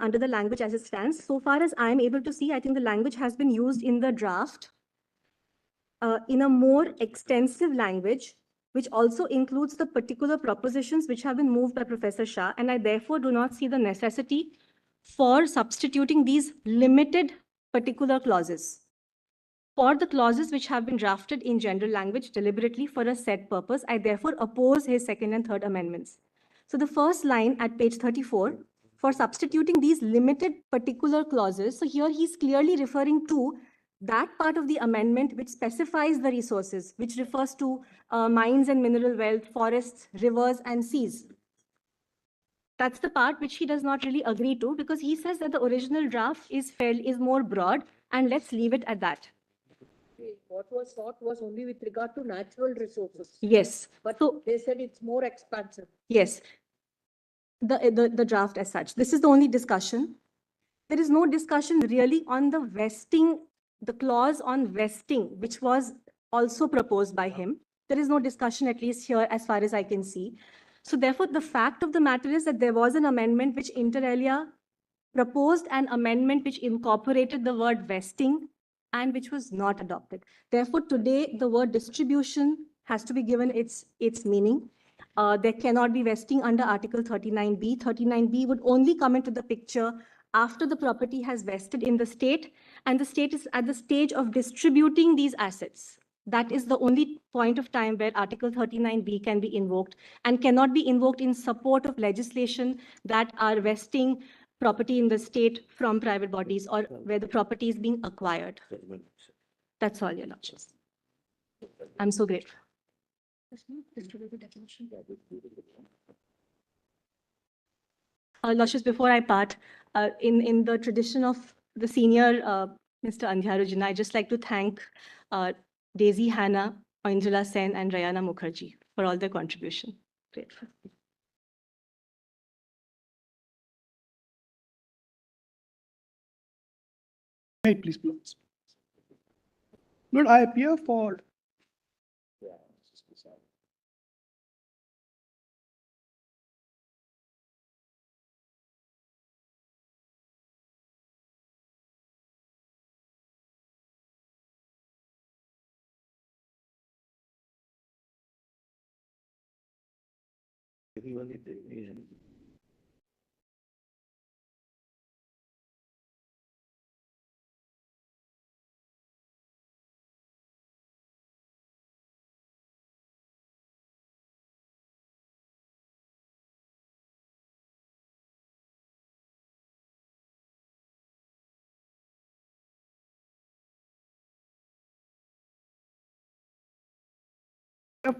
under the language as it stands. So far as I am able to see, I think the language has been used in the draft in a more extensive language, which also includes the particular propositions which have been moved by Professor Shah, and I therefore do not see the necessity for substituting these limited particular clauses for the clauses which have been drafted in general language deliberately for a set purpose. I therefore oppose his second and third amendments. So the first line at page 34, for substituting these limited particular clauses, so here he's clearly referring to that part of the amendment which specifies the resources, which refers to mines and mineral wealth, forests, rivers, and seas. That's the part which he does not really agree to, because he says that the original draft is more broad, and let's leave it at that. What was thought was only with regard to natural resources. Yes. But so, they said it's more expansive. Yes. The draft as such. This is the only discussion. There is no discussion really on the vesting, the clause on vesting, which was also proposed by him. There is no discussion, at least here, as far as I can see. So therefore, the fact of the matter is that there was an amendment which inter alia proposed an amendment which incorporated the word vesting and which was not adopted. Therefore, today, the word distribution has to be given its meaning. There cannot be vesting under Article 39B. 39B would only come into the picture after the property has vested in the state, and the state is at the stage of distributing these assets. That is the only point of time where Article 39B can be invoked, and cannot be invoked in support of legislation that are vesting property in the state from private bodies, or where the property is being acquired. That's all, Your Lordship. I'm so grateful. Lordship, before I part, in the tradition of the senior Mr. Andhyarujina, I'd just like to thank Daisy Hannah, Oindrila Sen, and Rayana Mukherjee for all their contribution. Grateful. Hey, please, please. Lord, I appear for.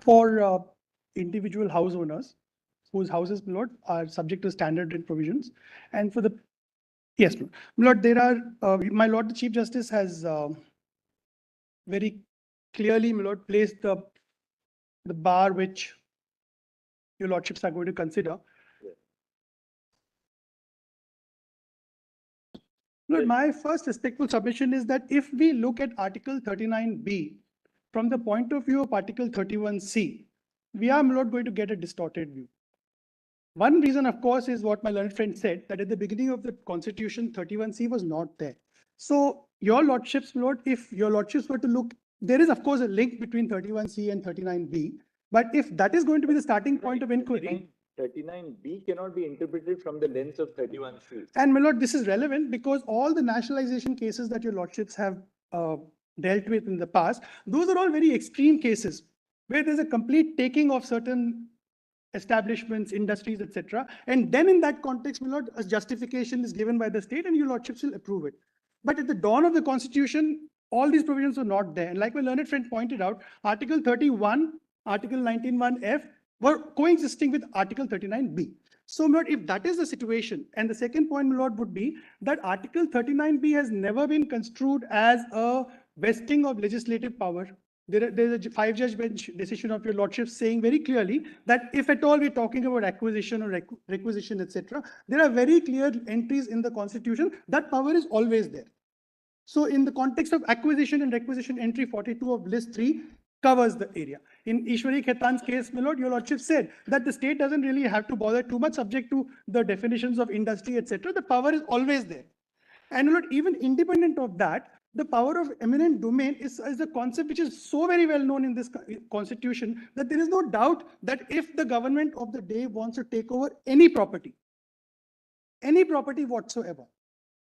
For individual house owners whose houses, Lord, are subject to standard rent provisions, and for the yes, Lord, there are my Lord the Chief Justice has very clearly, my Lord, placed the bar which your Lordships are going to consider. Lord, my first respectful submission is that if we look at Article 39B from the point of view of Article 31C, we are not going to get a distorted view. One reason, of course, is what my learned friend said, that at the beginning of the Constitution, 31C was not there. So your Lordships, Lord, if your Lordships were to look, there is, of course, a link between 31C and 39B. But if that is going to be the starting point of inquiry, 39B cannot be interpreted from the lens of 31C. And my Lord, this is relevant because all the nationalization cases that your Lordships have dealt with in the past, those are all very extreme cases where there's a complete taking of certain establishments, industries, etc. And then in that context, my Lord, a justification is given by the state and your Lordships will approve it. But at the dawn of the Constitution, all these provisions were not there. And like my learned friend pointed out, Article 31, Article 19(1)(f) were coexisting with Article 39B. So, my Lord, if that is the situation, and the second point, my Lord, would be that Article 39B has never been construed as a vesting of legislative power. There's a 5-judge bench decision of your Lordship saying very clearly that if at all we're talking about acquisition or requisition, etc., there are very clear entries in the Constitution that power is always there. So in the context of acquisition and requisition, entry 42 of list 3, covers the area. In Ishwari Khetan's case, my lord, your lordship said that the state doesn't really have to bother too much subject to the definitions of industry, etc. The power is always there. And my lord, even independent of that, the power of eminent domain is a concept which is so very well known in this constitution that there is no doubt that if the government of the day wants to take over any property whatsoever,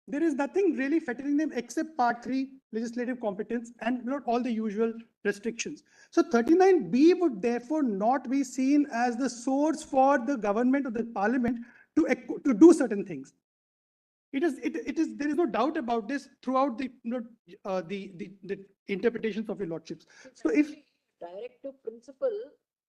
there is nothing really fettering them except Part 3, legislative competence, and not all the usual restrictions. So 39B would therefore not be seen as the source for the government or the parliament to do certain things. It is, there is no doubt about this throughout the, the interpretations of your lordships. So if Directive principle,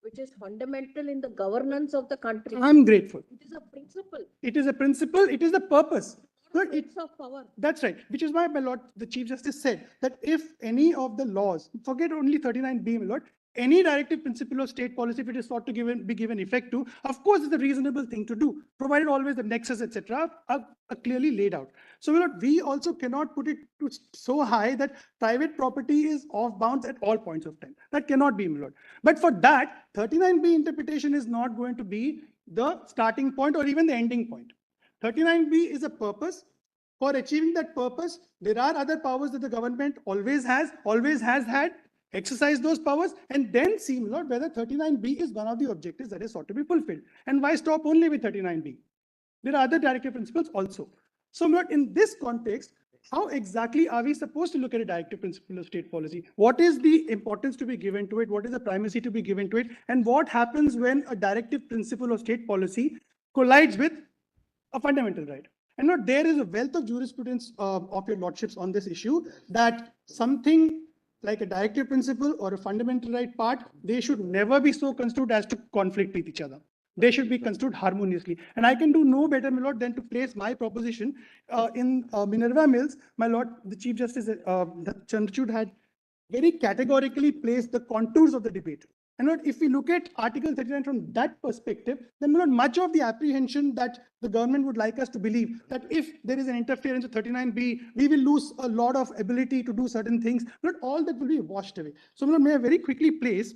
which is fundamental in the governance of the country. I'm grateful. It is a principle. It is a principle, it is the purpose. But It's of power. that's right, which is why, my lord, the Chief Justice said that if any of the laws, forget only 39B, my lord, any directive principle of state policy, if it is sought to be given effect to, of course, it's a reasonable thing to do, provided always the nexus, etc., are clearly laid out. So, my lord, we also cannot put it to so high that private property is off bounds at all points of time. That cannot be, my lord. But for that, 39B interpretation is not going to be the starting point or even the ending point. 39B is a purpose. For achieving that purpose, there are other powers that the government always has had. Exercise those powers and then see, my lord, whether 39B is one of the objectives that is sought to be fulfilled. And why stop only with 39B? There are other directive principles also. So, my lord, in this context, how exactly are we supposed to look at a directive principle of state policy? What is the importance to be given to it? What is the primacy to be given to it? And what happens when a directive principle of state policy collides with a fundamental right? And not there is a wealth of jurisprudence of your lordships on this issue that something like a directive principle or a fundamental right part, they should never be so construed as to conflict with each other. They should be construed harmoniously. And I can do no better, my lord, than to place my proposition in Minerva Mills. My lord, the Chief Justice Chandrachud had very categorically placed the contours of the debate. And Lord, if we look at Article 39 from that perspective, then Lord, much of the apprehension that the government would like us to believe that if there is an interference with 39B, we will lose a lot of ability to do certain things. Lord, all that will be washed away. So Lord, may I very quickly place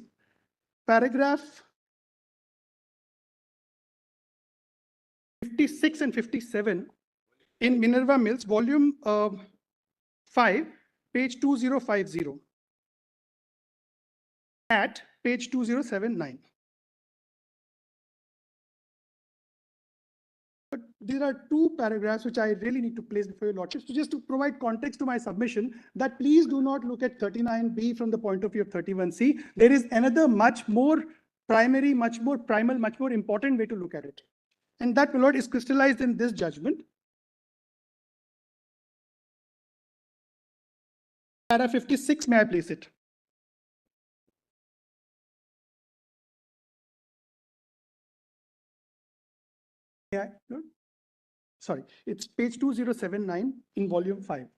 paragraph 56 and 57 in Minerva Mills, volume 5, page 2050. At page 2079. But there are two paragraphs which I really need to place before your lordships. So just to provide context to my submission, that please do not look at 39B from the point of view of 31C. There is another much more primary, much more primal, much more important way to look at it. And that, my lord, is crystallized in this judgment. Para 56, may I place it? Yeah, sorry, it's page 2079 in volume 5.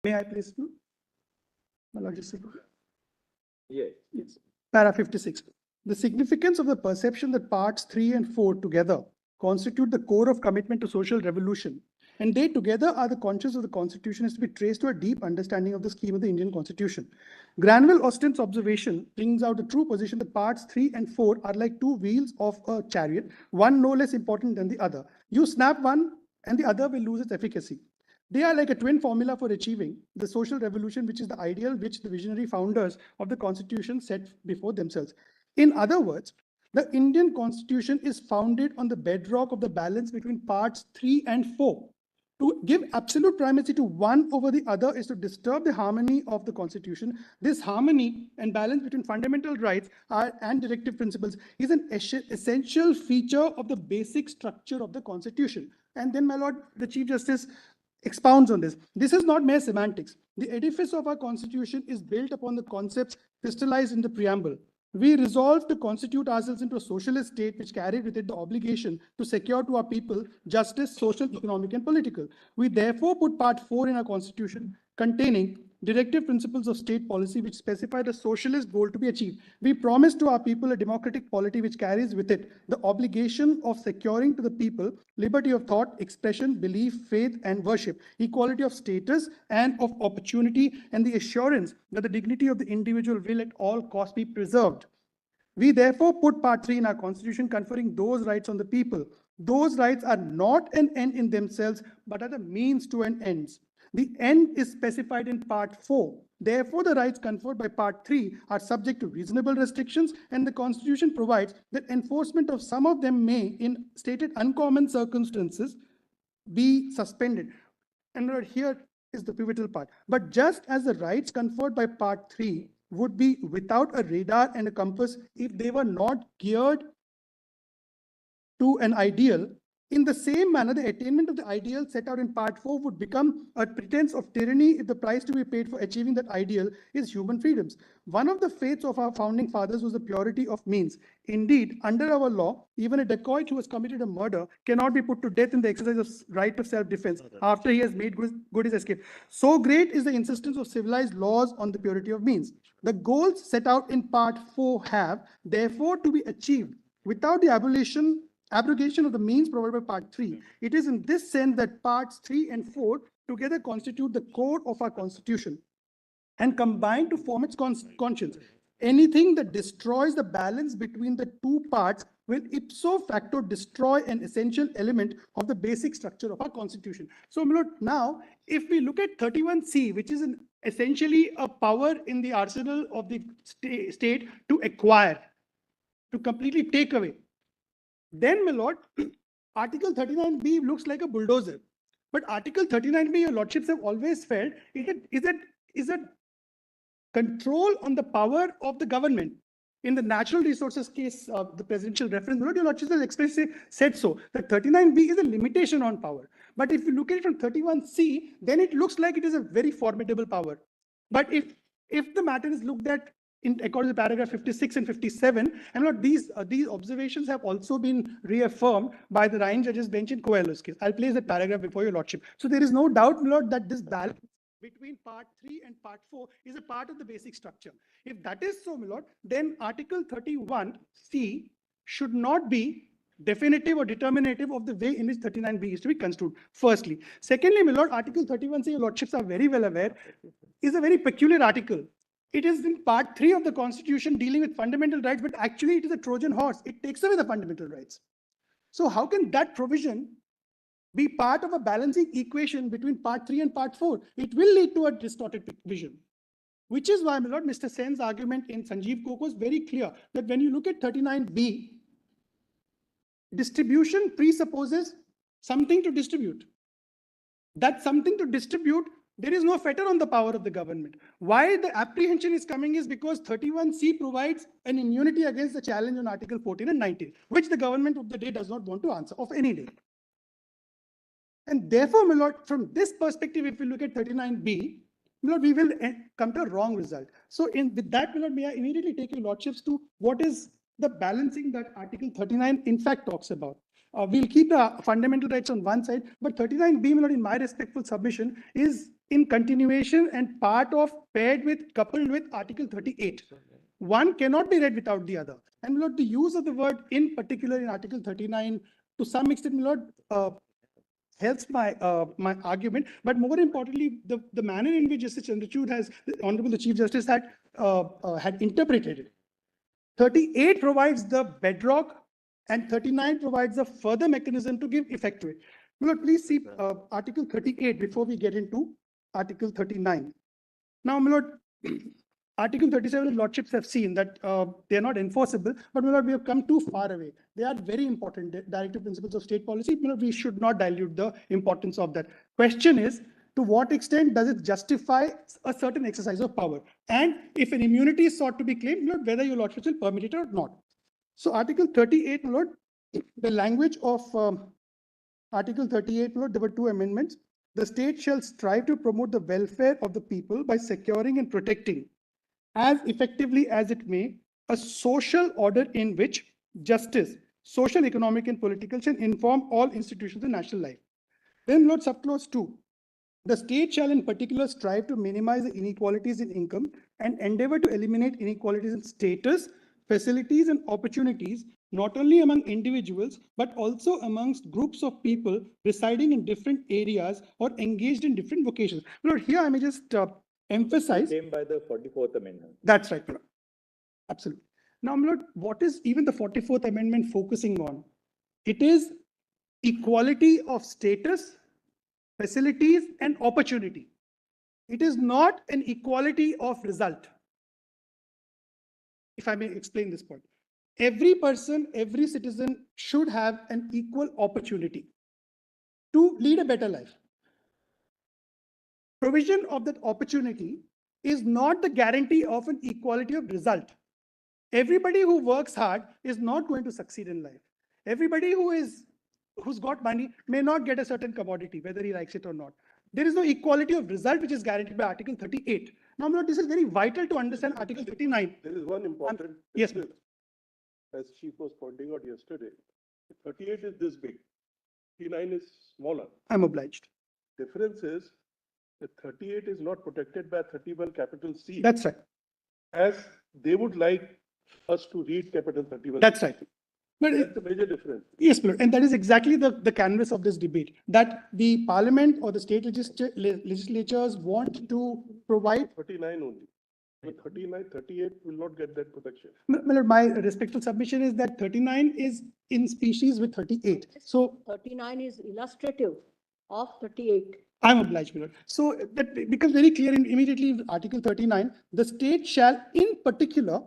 May I please do? My lord, just Yes, yes. Para 56. The significance of the perception that parts 3 and 4 together constitute the core of commitment to social revolution, and they together are the conscience of the Constitution, is to be traced to a deep understanding of the scheme of the Indian Constitution. Granville Austin's observation brings out the true position that parts 3 and 4 are like two wheels of a chariot, one no less important than the other. You snap one and the other will lose its efficacy. They are like a twin formula for achieving the social revolution, which is the ideal which the visionary founders of the Constitution set before themselves. In other words, the Indian Constitution is founded on the bedrock of the balance between parts 3 and 4. To give absolute primacy to one over the other is to disturb the harmony of the Constitution. This harmony and balance between fundamental rights and directive principles is an essential feature of the basic structure of the Constitution. And then, my lord, the Chief Justice expounds on this. This is not mere semantics. The edifice of our Constitution is built upon the concepts crystallized in the preamble. We resolve to constitute ourselves into a socialist state which carried with it the obligation to secure to our people justice, social, economic, and political. We therefore put Part 4 in our Constitution containing directive principles of state policy which specify the socialist goal to be achieved. We promise to our people a democratic polity which carries with it the obligation of securing to the people liberty of thought, expression, belief, faith, and worship, equality of status and of opportunity, and the assurance that the dignity of the individual will at all costs be preserved. We therefore put Part 3 in our Constitution conferring those rights on the people. Those rights are not an end in themselves, but are the means to an end. The end is specified in Part 4. Therefore, the rights conferred by Part 3 are subject to reasonable restrictions, and the Constitution provides that enforcement of some of them may, in stated uncommon circumstances, be suspended. And here is the pivotal part. But just as the rights conferred by Part 3 would be without a radar and a compass if they were not geared to an ideal, in the same manner, the attainment of the ideal set out in Part 4 would become a pretense of tyranny if the price to be paid for achieving that ideal is human freedoms. One of the faiths of our founding fathers was the purity of means. Indeed, under our law, even a dacoit who has committed a murder cannot be put to death in the exercise of right of self-defense after he has made good his escape. So great is the insistence of civilized laws on the purity of means. The goals set out in Part 4 have, therefore, to be achieved without the abrogation of the means provided by Part 3. It is in this sense that Parts 3 and 4 together constitute the core of our Constitution and combine to form its conscience. Anything that destroys the balance between the two parts will ipso facto destroy an essential element of the basic structure of our Constitution. So, my lord, now, if we look at 31C, which is essentially a power in the arsenal of the state to acquire, to completely take away, then, my lord, Article 39B looks like a bulldozer. But Article 39B, your lordships have always felt, is a control on the power of the government. In the natural resources case of the presidential reference, my lord, your lordships have expressly said so, that 39B is a limitation on power. But if you look at it from 31C, then it looks like it is a very formidable power. But if the matter is looked at according to paragraph 56 and 57, and these observations have also been reaffirmed by the Rhine judges bench in Coelho's case. I'll place that paragraph before your lordship. So there is no doubt, my lord, that this balance between Part 3 and Part 4 is a part of the basic structure. If that is so, my lord, then Article 31C should not be definitive or determinative of the way in which 39B is to be construed, firstly. Secondly, my lord, Article 31C, your lordships are very well aware, is a very peculiar article. It is in Part 3 of the Constitution dealing with fundamental rights, but actually it is a Trojan horse. It takes away the fundamental rights. So how can that provision be part of a balancing equation between Part 3 and Part 4? It will lead to a distorted vision. Which is why, my lord, Mr. Sen's argument in Sanjeev Koko is very clear that when you look at 39B, distribution presupposes something to distribute. That something to distribute, there is no fetter on the power of the government. Why the apprehension is coming is because 31C provides an immunity against the challenge on Article 14 and 19, which the government of the day does not want to answer, of any day. And therefore, my lord, from this perspective, if we look at 39B, my lord, we will come to a wrong result. So with that, my lord, may I immediately take your lordships to what is the balancing that Article 39 in fact talks about. We'll keep the fundamental rights on one side, but 39B, my lord, in my respectful submission, is in continuation and part of, paired with, coupled with Article 38. One cannot be read without the other. And my lord, the use of the word in particular in Article 39, to some extent, my lord, helps my argument, but more importantly, the manner in which Justice Chandrachud has, Honorable the Chief Justice had interpreted it. 38 provides the bedrock, and 39 provides a further mechanism to give effect to it. Lord, please see Article 38 before we get into Article 39. Now, my lord, Article 37, lordships have seen that they are not enforceable, but my lord, we have come too far away. They are very important directive principles of state policy. My lord, we should not dilute the importance of that. Question is, to what extent does it justify a certain exercise of power? And if an immunity is sought to be claimed, my lord, whether your lordships will permit it or not. So Article 38, my lord, the language of Article 38, my lord, there were two amendments. The state shall strive to promote the welfare of the people by securing and protecting as effectively as it may a social order in which justice, social, economic, and political shall inform all institutions of national life. Then, Lord, subclause 2. The state shall in particular strive to minimize the inequalities in income and endeavor to eliminate inequalities in status, facilities, and opportunities, not only among individuals, but also amongst groups of people residing in different areas or engaged in different vocations. Lord, here I may just emphasize. Came by the 44th Amendment. That's right, Lord. Absolutely. Now, my Lord, what is even the 44th Amendment focusing on? It is equality of status, facilities, and opportunity. It is not an equality of result. If I may explain this point. Every person, every citizen should have an equal opportunity to lead a better life. Provision of that opportunity is not the guarantee of an equality of result. Everybody who works hard is not going to succeed in life. Everybody who's got money may not get a certain commodity, whether he likes it or not. There is no equality of result which is guaranteed by Article 38. Now, Lord, this is very vital to understand Article 39. There is one important Yes, difference, as Chief was pointing out yesterday. 38 is this big, 39 is smaller. I'm obliged. Difference is that 38 is not protected by 31 capital C. That's right. As they would like us to read capital 31. That's right. But That's the major difference. yes, Lord, and that is exactly the canvas of this debate, that the parliament or the state legislatures want to provide. 39 only. But 39, 38 will not get that protection. My respectful submission is that 39 is in species with 38. So 39 is illustrative of 38. I'm obliged, my Lord. So that becomes very clear immediately in Article 39. The state shall in particular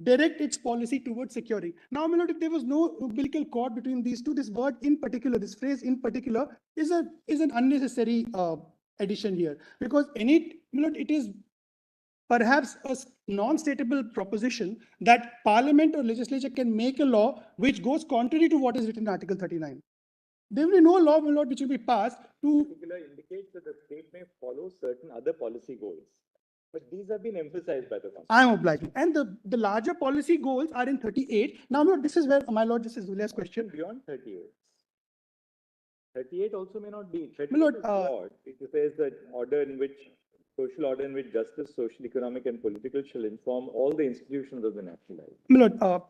direct its policy towards securing. Now, my Lord, if there was no umbilical cord between these two, this word in particular, this phrase in particular is an unnecessary addition here, because my Lord, it is perhaps a non-statable proposition that parliament or legislature can make a law which goes contrary to what is written in Article 39. There will be no law, my Lord, which will be passed to. Particular indicates that the state may follow certain other policy goals. But these have been emphasized by the Constitution. I'm obliged. And the larger policy goals are in 38. Now, Lord, this is where, my Lord, this is Julia's question. Beyond 38. 38 also may not be. 38 My Lord, is broad. It says that social order in which justice, social, economic, and political shall inform all the institutions of the national life. My Lord,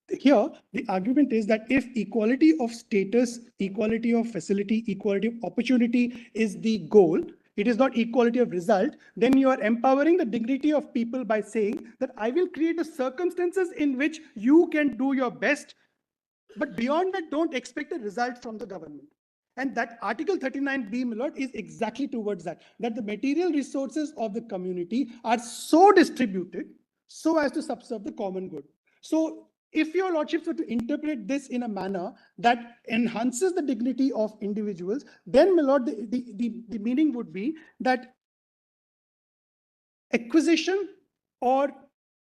here the argument is that if equality of status, equality of facility, equality of opportunity is the goal, it is not equality of result, then you are empowering the dignity of people by saying that I will create the circumstances in which you can do your best, but beyond that, don't expect a result from the government. And that Article 39B, my Lord, is exactly towards that the material resources of the community are so distributed so as to subserve the common good. So if your lordships were to interpret this in a manner that enhances the dignity of individuals, then, my Lord, the meaning would be that acquisition or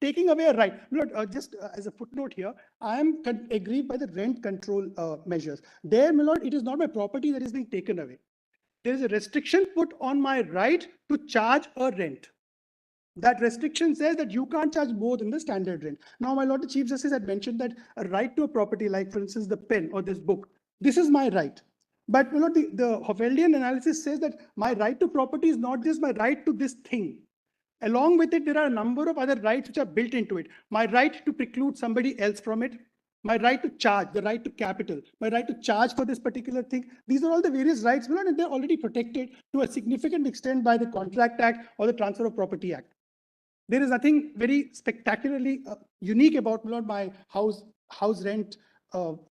taking away a right. Lord, just as a footnote here, I am aggrieved by the rent control measures. There, my Lord, it is not my property that is being taken away. There is a restriction put on my right to charge a rent. That restriction says that you can't charge more than the standard rent. Now, my Lord, the Chief Justice had mentioned that a right to a property, like for instance, the pen or this book, this is my right. But, my Lord, the Hoffeldian analysis says that my right to property is not just my right to this thing. Along with it, there are a number of other rights which are built into it. My right to preclude somebody else from it, my right to charge, the right to capital, my right to charge for this particular thing. These are all the various rights, and they're already protected to a significant extent by the Contract Act or the Transfer of Property Act. There is nothing very spectacularly unique about, my Lord, my house rent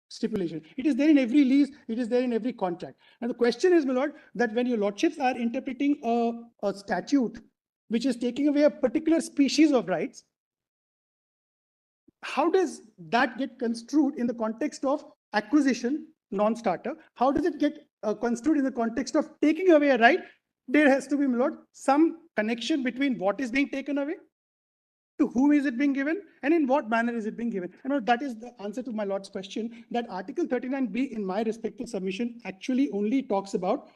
stipulation. It is there in every lease. It is there in every contract. And the question is, my Lord, that when your lordships are interpreting a statute which is taking away a particular species of rights, how does that get construed in the context of acquisition, non-starter? How does it get construed in the context of taking away a right? There has to be, my Lord, some connection between what is being taken away, to whom is it being given, and in what manner is it being given. And that is the answer to my Lord's question, that Article 39B, in my respectful submission, actually only talks about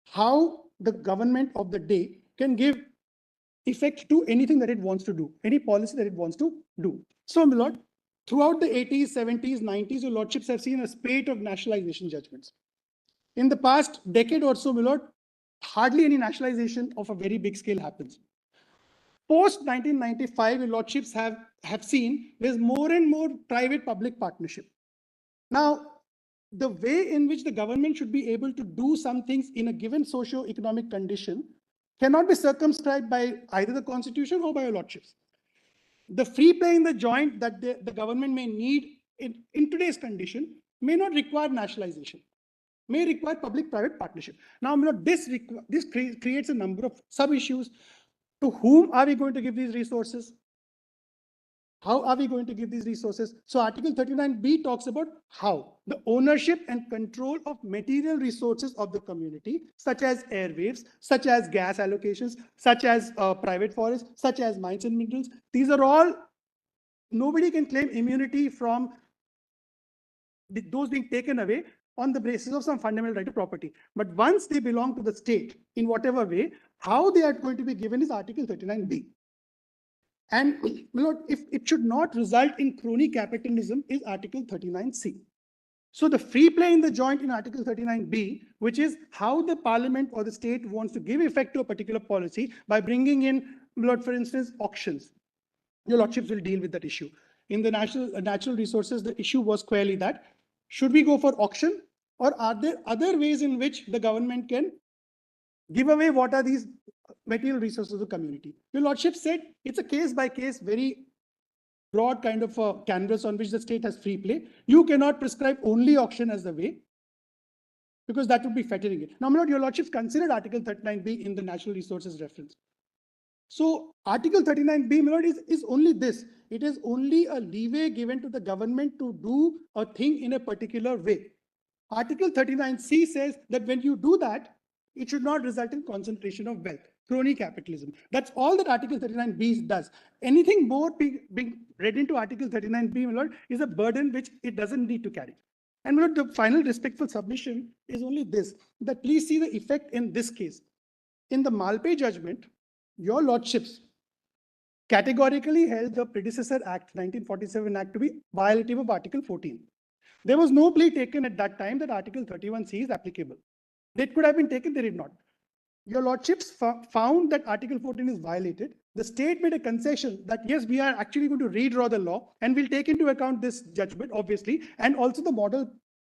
how the government of the day can give effect to anything that it wants to do, any policy that it wants to do. So, my lord, throughout the 80s, 70s, 90s, your lordships have seen a spate of nationalization judgments. In the past decade or so, my lord, hardly any nationalization of a very big scale happens. Post 1995, your lordships have seen there's more and more private-public partnership. Now, the way in which the government should be able to do some things in a given socio-economic condition cannot be circumscribed by either the constitution or by your lordships. The free play in the joint that the government may need in today's condition may not require nationalization, may require public-private partnership. Now, this creates a number of sub-issues. To whom are we going to give these resources? How are we going to give these resources? So Article 39B talks about how the ownership and control of material resources of the community, such as airwaves, such as gas allocations, such as private forests, such as mines and minerals. These are all, nobody can claim immunity from those being taken away on the basis of some fundamental right to property. But once they belong to the state, in whatever way, how they are going to be given is Article 39B. And if it should not result in crony capitalism is Article 39C. So the free play in the joint in Article 39B, which is how the parliament or the state wants to give effect to a particular policy by bringing in, for instance, auctions. Your lordships will deal with that issue. In the natural resources, the issue was clearly that, should we go for auction, or are there other ways in which the government can give away what are these material resources of the community? Your lordship said it's a case by case, very broad kind of a canvas on which the state has free play. You cannot prescribe only auction as the way, because that would be fettering it. Now, my lord, your lordships considered Article 39B in the natural resources reference. So Article 39B, my lord, is only this. It is only a leeway given to the government to do a thing in a particular way. Article 39C says that when you do that, it should not result in concentration of wealth, crony capitalism. That's all that Article 39B does. Anything more being read into Article 39B, my lord, is a burden which it doesn't need to carry. And my lord, the final respectful submission is only this, that please see the effect in this case. In the Malpe judgment, your lordships categorically held the predecessor act, 1947 act, to be violative of Article 14. There was no plea taken at that time that Article 31C is applicable. It could have been taken, they did not. Your lordships found that Article 14 is violated. The state made a concession that yes, we are actually going to redraw the law and we'll take into account this judgment, obviously, and also the model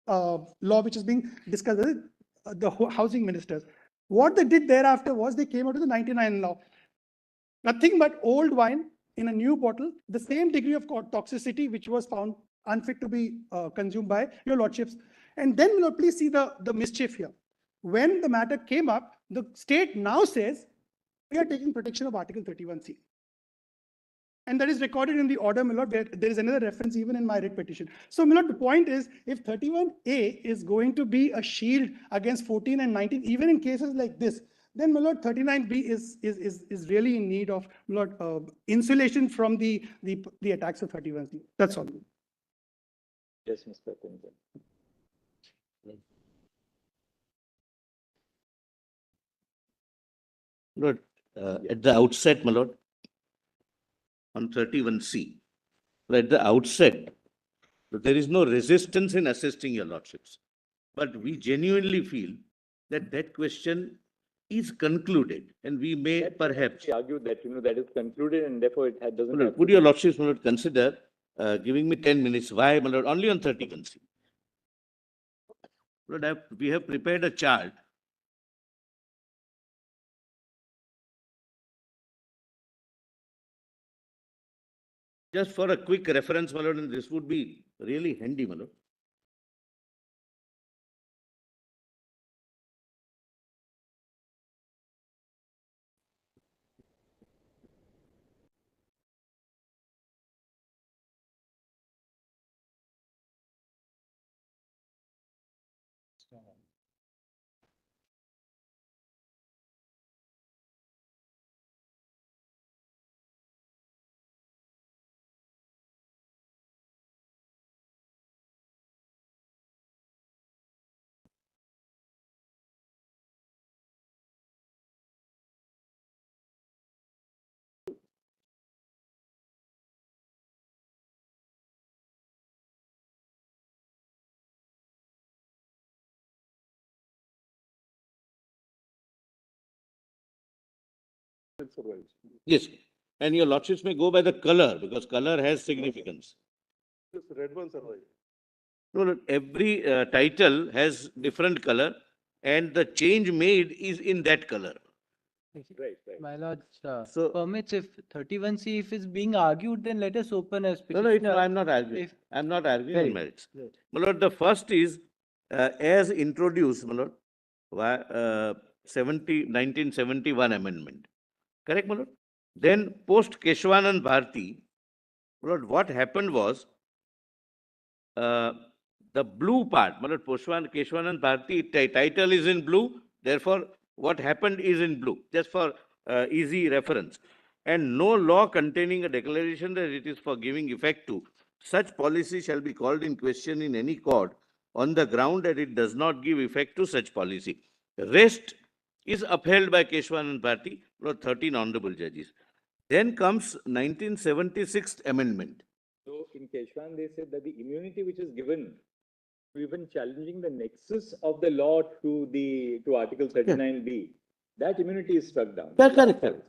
law which is being discussed with the housing ministers. What they did thereafter was they came out with the 99 law. Nothing but old wine in a new bottle, the same degree of toxicity which was found unfit to be consumed by your lordships. And then, please see the mischief here. When the matter came up, the state now says, we are taking protection of Article 31C. And that is recorded in the order, my lord, where there is another reference even in my writ petition. So, my lord, the point is, if 31A is going to be a shield against 14 and 19, even in cases like this, then, my lord, 39B is really in need of, my lord, insulation from the attacks of 31C. That's all. Yes, Mr. Kunjan. Lord, at the outset, my lord, on 31C, at the outset, there is no resistance in assisting your lordships. But we genuinely feel that that question is concluded, and we may perhaps argue that, that is concluded and therefore it doesn't have. Would your lordships, my lord, consider giving me 10 minutes? Why, my lord? Only on 31C. Lord, we have prepared a chart. Just for a quick reference, my lord, and this would be really handy, my lord. it survives. Yes, and your lordships may go by the color, because color has significance. This red one survives. No, every title has different color, and the change made is in that color. Right, right. My lord, So- permits if 31C, if it's being argued, then let us open as No, petitioner. I'm not arguing. If- I'm not arguing Very on merits. good. My lord, the first is, as introduced, my lord, 1971 amendment. Correct, my lord? Then post Keshwanand Bharti, my lord, what happened was, the blue part, my lord, Keshwanand Bharti, title is in blue, therefore, what happened is in blue, just for easy reference. And no law containing a declaration that it is for giving effect to such policy shall be called in question in any court on the ground that it does not give effect to such policy. Rest is upheld by Keshwanand Bharti, my lord, 13 honorable judges. Then comes 1976 amendment. So in Keshwan, they said that the immunity which is given, even challenging the nexus of the law to Article 39B, that immunity is struck down. Yeah, correct, correct.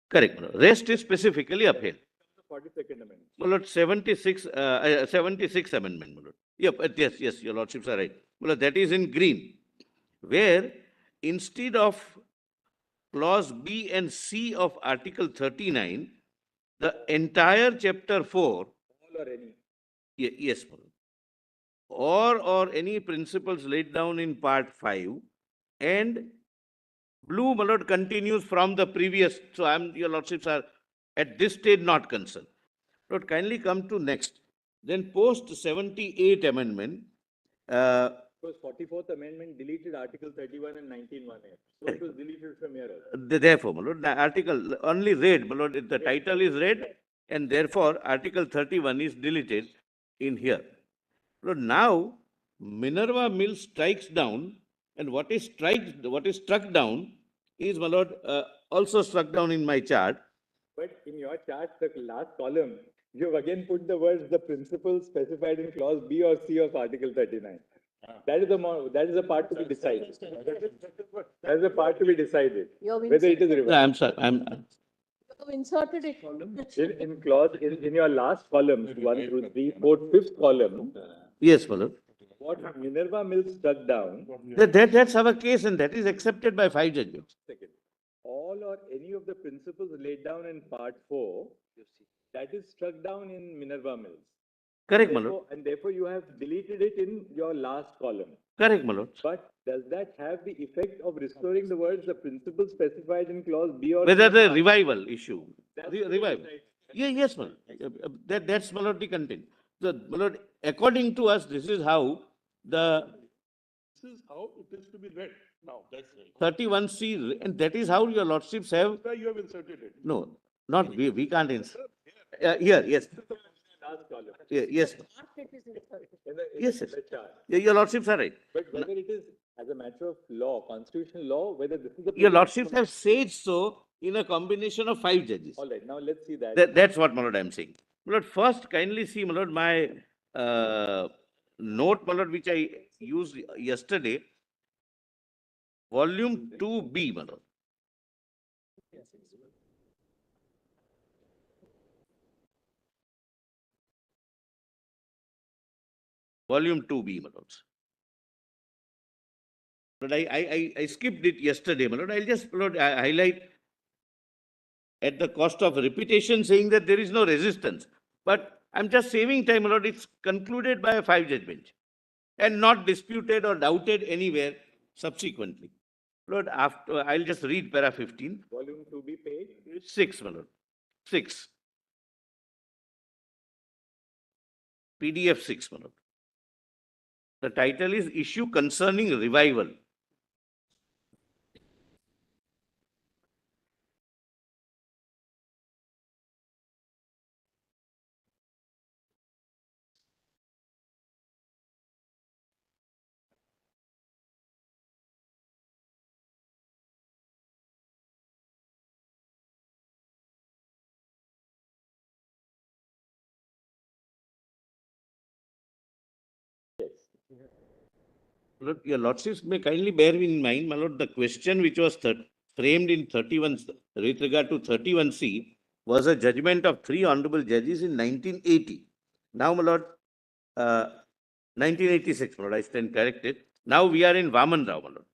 Correct. Rest is specifically upheld. The 42nd Amendment. My lord, 76 amendment, my lord. Yep, yes, your lordships are right. My lord, that is in green, where instead of clause B and C of Article 39, the entire chapter 4, All or any. yes, my lord, or any principles laid down in part 5, and blue, my lord, continues from the previous. So your lordships are at this stage not concerned. Lord, kindly come to next. Then post 78 amendment, Because 44th Amendment deleted Article 31 and 19(1)(a). So it was deleted from here also. therefore, my lord, the article only read, my lord, the title is read, and therefore Article 31 is deleted in here. Lord, now Minerva Mill strikes down, and what is struck down is, my lord, also struck down in my chart. But in your chart, the last column, you have again put the words, the principles specified in clause B or C of Article 39. That is the part to be decided. That is the part to be decided, You have whether it is No, reversed. I'm sorry, You have inserted it. In your last columns, 1 through 3, 4th, 5th column, yes, my lord. what Minerva Mill struck down, That's our case, and that is accepted by 5 judges. second, all or any of the principles laid down in part 4, that is struck down in Minerva Mills. Correct, my lord. And therefore you have deleted it in your last column. Correct, my lord. But does that have the effect of restoring the words, the principles specified in clause B or Whether C? the revival issue, That's revival. right. Yes, my lord. That's, my lord, the content. So, my lord, according to us, this is how the This is how it is to be read now. That's right. 31C, and that is how your lordships have, That's why you have inserted it. no, not we can't insert. Here, yes, Last column. yes, It is inserted. yes, In the chart. your lordships are right. But whether it is as a matter of law, constitutional law, whether this is the. Your lordships have said so in a combination of 5 judges. All right, now let's see that. That's what, my lord, I'm saying. My lord, first kindly see, my lord, my note, my lord, which I used yesterday, volume 2B, my lord. Volume 2B, my lords. But I skipped it yesterday, my lord. I'll just, my lord, highlight at the cost of repetition, saying that there is no resistance. But I'm just saving time, my lord. It's concluded by a 5-judge bench and not disputed or doubted anywhere subsequently. Lord, after, I'll just read para 15. Volume 2B page. 6, my lord. 6. PDF 6, my lord. The title is Issue Concerning Revival. Lord, your lordships may kindly bear in mind, my lord, the question which was framed in 31, with regard to 31C, was a judgment of 3 honorable judges in 1980. Now, my lord, 1986, my lord, I stand corrected. Now we are in Vaman Rao, my lord.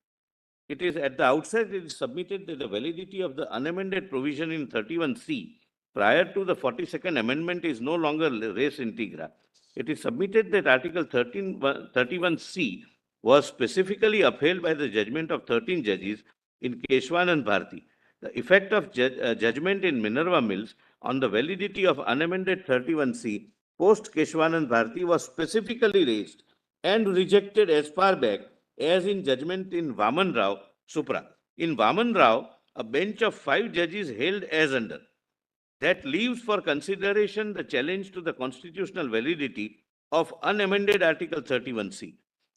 It is at the outset, it is submitted that the validity of the unamended provision in 31C prior to the 42nd amendment is no longer res integra. It is submitted that Article 31C was specifically upheld by the judgment of 13 judges in Keshwan and Bharti. The effect of judgment in Minerva Mills on the validity of unamended 31C post Keshwan and Bharti was specifically raised and rejected as far back as in judgment in Vaman Rao Supra. In Vaman Rao, a bench of 5 judges held as under. That leaves for consideration the challenge to the constitutional validity of unamended Article 31C.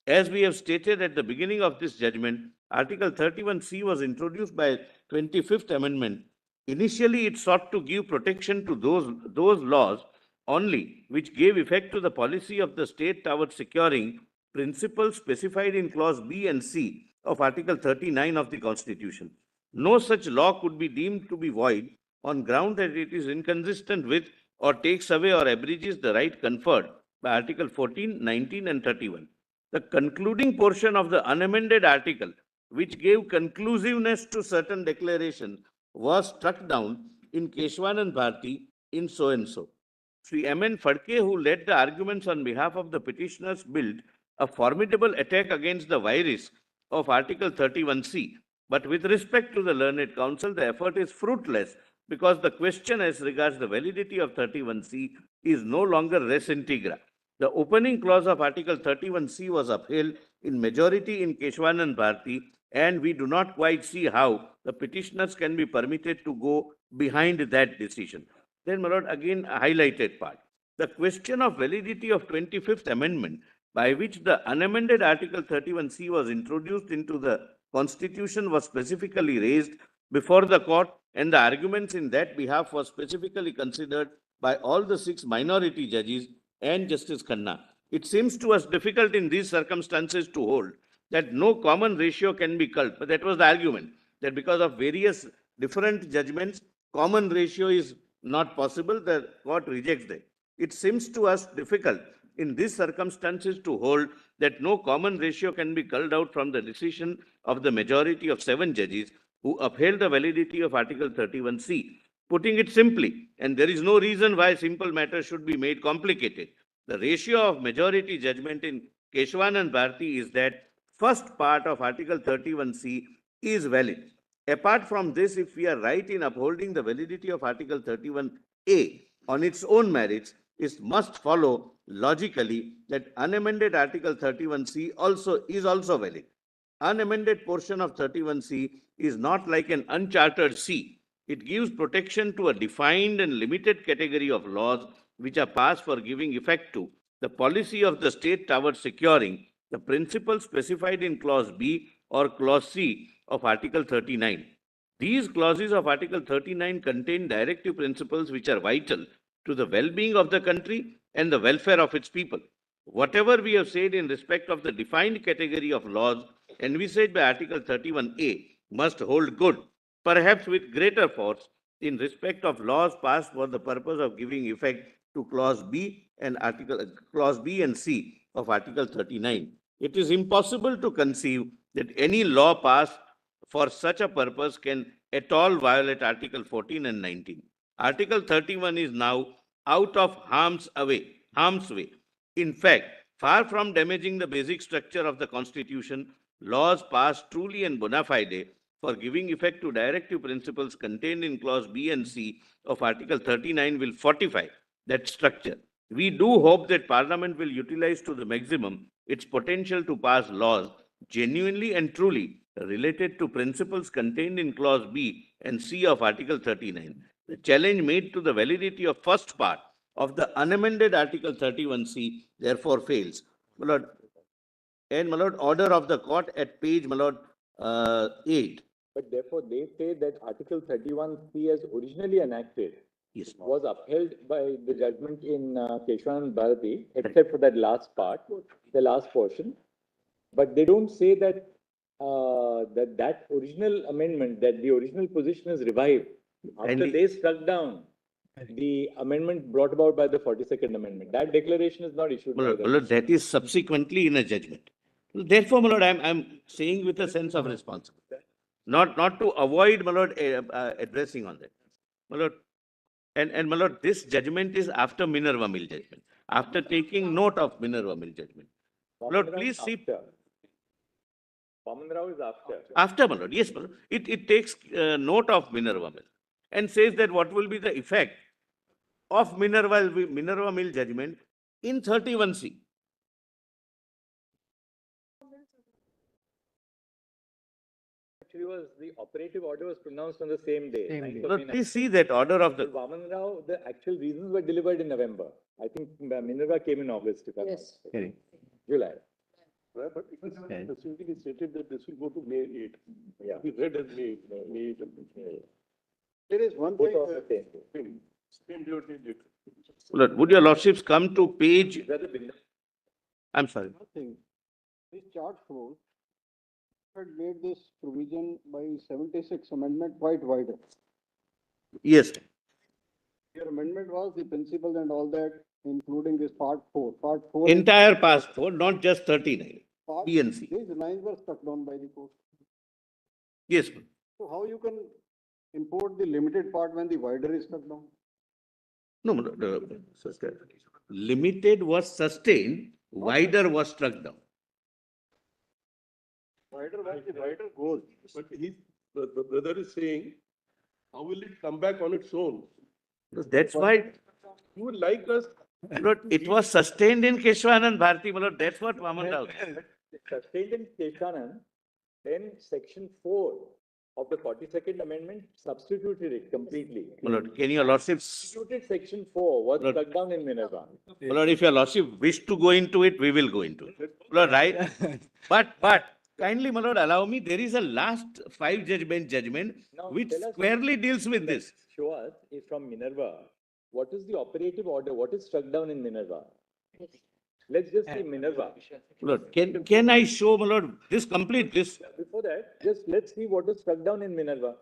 As we have stated at the beginning of this judgment, Article 31C was introduced by 25th Amendment. Initially, it sought to give protection to those laws only which gave effect to the policy of the state towards securing principles specified in Clause B and C of Article 39 of the Constitution. No such law could be deemed to be void on ground that it is inconsistent with or takes away or abridges the right conferred by Article 14, 19, and 31. The concluding portion of the unamended article, which gave conclusiveness to certain declarations, was struck down in Keshwan and Bharti in so and so. Sri M.N. Phadke, who led the arguments on behalf of the petitioners, built a formidable attack against the virus of Article 31C. But with respect to the learned counsel, the effort is fruitless because the question as regards the validity of 31C is no longer res integra. The opening clause of Article 31C was upheld in majority in Keshwan and Bharti, and we do not quite see how the petitioners can be permitted to go behind that decision. Then, my lord, again a highlighted part. The question of validity of 25th Amendment, by which the unamended Article 31C was introduced into the Constitution, was specifically raised before the court, and the arguments in that behalf were specifically considered by all the 6 minority judges and Justice Khanna. It seems to us difficult in these circumstances to hold that no common ratio can be culled. But that was the argument, that because of various different judgments, common ratio is not possible. The court rejects that. It seems to us difficult in these circumstances to hold that no common ratio can be culled out from the decision of the majority of 7 judges who upheld the validity of Article 31C. Putting it simply, and there is no reason why simple matters should be made complicated, the ratio of majority judgment in Keshwan and Bharti is that first part of Article 31C is valid. Apart from this, if we are right in upholding the validity of Article 31A on its own merits, it must follow logically that unamended Article 31C is also valid. Unamended portion of 31C is not like an uncharted sea. It gives protection to a defined and limited category of laws which are passed for giving effect to the policy of the state towards securing the principles specified in Clause B or Clause C of Article 39. These clauses of Article 39 contain directive principles which are vital to the well-being of the country and the welfare of its people. Whatever we have said in respect of the defined category of laws envisaged by Article 31A must hold good, perhaps with greater force, in respect of laws passed for the purpose of giving effect to Clause B and C of Article 39. It is impossible to conceive that any law passed for such a purpose can at all violate Article 14 and 19. Article 31 is now out of harm's way. In fact, far from damaging the basic structure of the Constitution, laws passed truly and bona fide for giving effect to directive principles contained in Clause B and C of Article 39 will fortify that structure. We do hope that Parliament will utilize to the maximum its potential to pass laws genuinely and truly related to principles contained in Clause B and C of Article 39. The challenge made to the validity of first part of the unamended Article 31C therefore fails. My Lord, and my Lord, order of the court at page, my Lord, 8. But therefore, they say that Article 31C as originally enacted Yes. was upheld by the judgment in Keshwan Bharati, except for that last part, the last portion. But they don't say that that original amendment, that the original position is revived. After Kindly- they struck down the amendment brought about by the 42nd Amendment, that declaration is not issued. My by lord, the- my lord, that is subsequently in a judgment. Therefore, my lord, I'm saying with a sense of responsibility, not to avoid, my lord, addressing on that. My lord, and my lord, this judgment is after Minerva Mill judgment, after taking note of Minerva Mill judgment. Lord, Vaman Rao please is see, after. Vaman Rao is after. after, my lord, yes, my lord, it takes note of Minerva Mill and says that what will be the effect of Minerva Mill judgment in 31C. Actually, the operative order was pronounced on the same day. Same 9th day. of Lord, May, please see that order of So the, Vaman Rao, the actual reasons were delivered in November. I think Minerva came in August. If I'm not Yes. mistaken. July. Right, but it was specifically stated that this will go to May 8. Yeah. We read as May 8. There is one Both thing, of the same. Same date. Lord, would your lordships come to page, Brother Bindu. I'm sorry. nothing. This chart shows had made this provision by 76 amendment quite wider. Yes, Your amendment was the principle and all that, including this part 4. Part 4. is- entire passport, not just 39, part- B and C. These lines were struck down by the court. Yes, So how you can import the limited part when the wider is struck down? no, limited was sustained, wider was struck down. Wider was the wider goal. But the brother is saying, how will it come back on its own? That's why, You would like us, Lord, it was sustained in Keshwanand Bharati, my lord, that's what Vaman Rao said. Sustained in Keshanan, then section 4 of the 42nd Amendment substituted it completely. My lord, can your lordships, Substituted section 4 was Lord. struck down in Minerva. my lord, if your lordship wish to go into it, we will go into it. My lord, right? But kindly, my lord, allow me, there is a last 5 judgment Now, which tell us- squarely deals with this. Show us if from Minerva, what is the operative order? What is struck down in Minerva? Let's just see Minerva. Lord, can I show, my lord, this complete this? Before that, just let's see what is struck down in Minerva.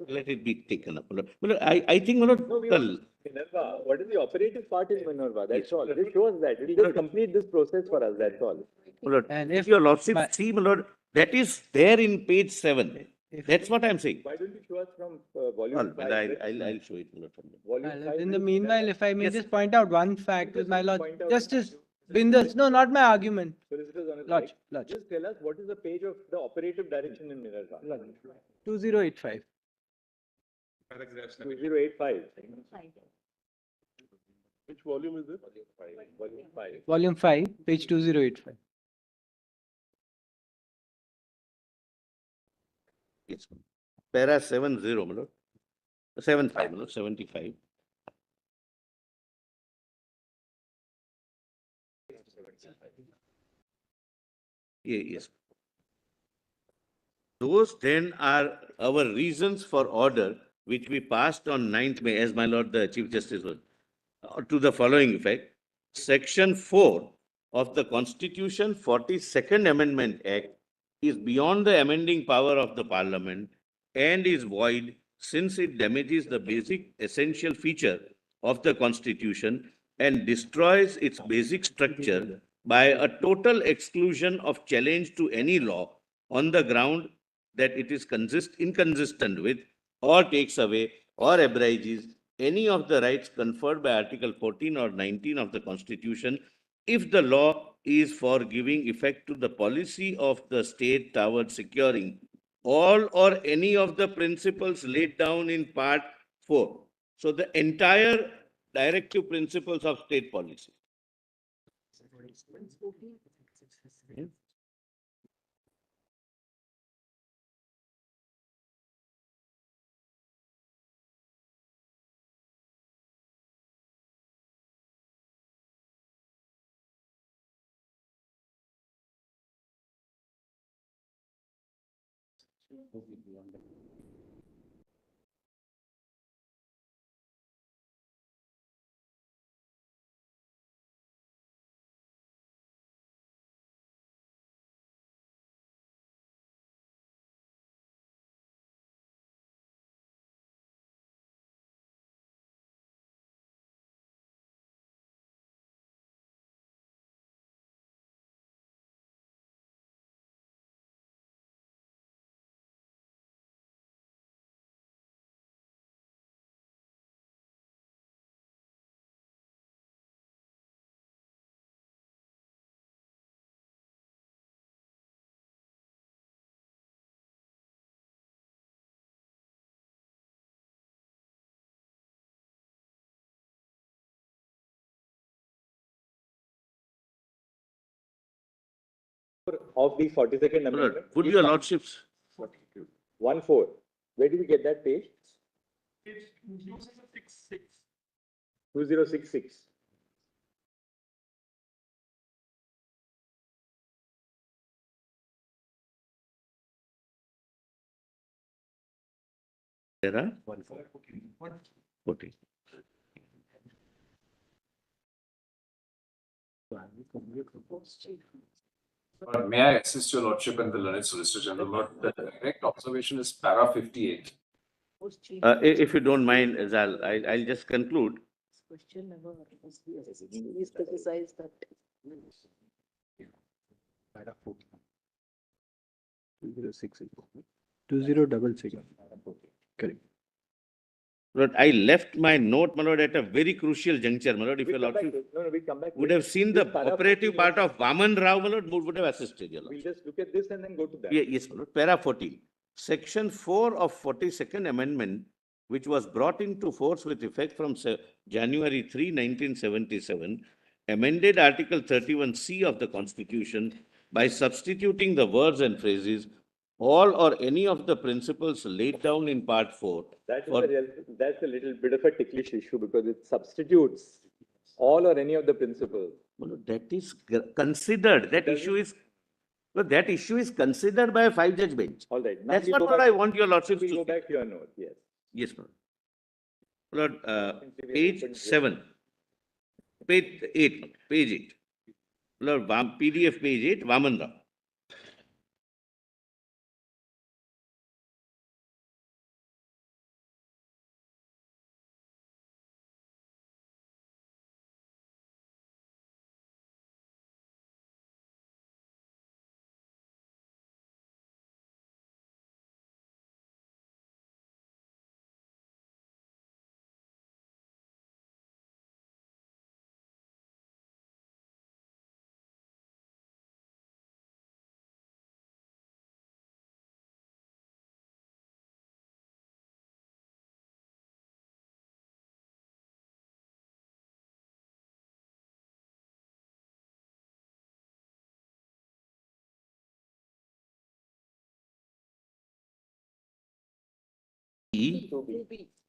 Let it be taken up, my lord. My lord, I think, my lord, No, we the- want Minerva. What is the operative part in Minerva? That's all. Just show us that. Just complete this process for us. That's all. my lord, And if if your lordship my- see, my lord, that is there in page 7. That's what I'm saying. Why don't you show us from Well, volume 5? I'll show it, my lord. Volume 5. in the meanwhile, if I may Yes, just point out one fact with my lord, Point out- Justice Bindus, no, not my argument. Solicitors on his Lodge, right. lodge. Just tell us what is the page of the operative direction in Minerva? 2085. 2085. which volume is it? Volume 5. Volume 5, page 2085. Yes. Para 70, my lord. 75, my lord, 75. Yes. Those then are our reasons for order, which we passed on 9th May, as my lord the Chief Justice was, to the following effect. Section 4 of the Constitution 42nd Amendment Act is beyond the amending power of the Parliament and is void since it damages the basic essential feature of the Constitution and destroys its basic structure by a total exclusion of challenge to any law on the ground that it is inconsistent with or takes away or abrases any of the rights conferred by Article 14 or 19 of the Constitution if the law is for giving effect to the policy of the state towards securing all or any of the principles laid down in Part 4. So the entire directive principles of state policy. of the 42nd My lord, amendment. would is your found- lordships, 1-4. Where did we get that page? 2066. there are 14. May I assist your lordship and the learned solicitor general? Lord, the correct observation is para 58. If you don't mind, Zal, I'll just conclude. Question never was he specifies that. 2066. Correct. Lord, I left my note, my lord, at a very crucial juncture, my lord. If your We'll come back lordship to it. No, we'll come back. to would it. have seen the This para operative 14 part of Vaman Rao, my lord, would have assisted, your We'll lordship. just look at this and then go to that. Yes, my lord. Para 14. Section 4 of 42nd Amendment, which was brought into force with effect from January 3, 1977, amended Article 31C of the Constitution by substituting the words and phrases all or any of the principles laid down in Part 4. That's for- that's a little bit of a ticklish issue because it substitutes all or any of the principles. My lord, that is considered, that Does issue is, well, that issue is considered by a 5-judge bench. All right. Now That's we'll what go I back- want your lordships We'll to go see. back to your note, yes. Yes, my lord. Lord, Since we have page opened this. 7, page 8, page 8. Lord, PDF page 8, Vaman Rao.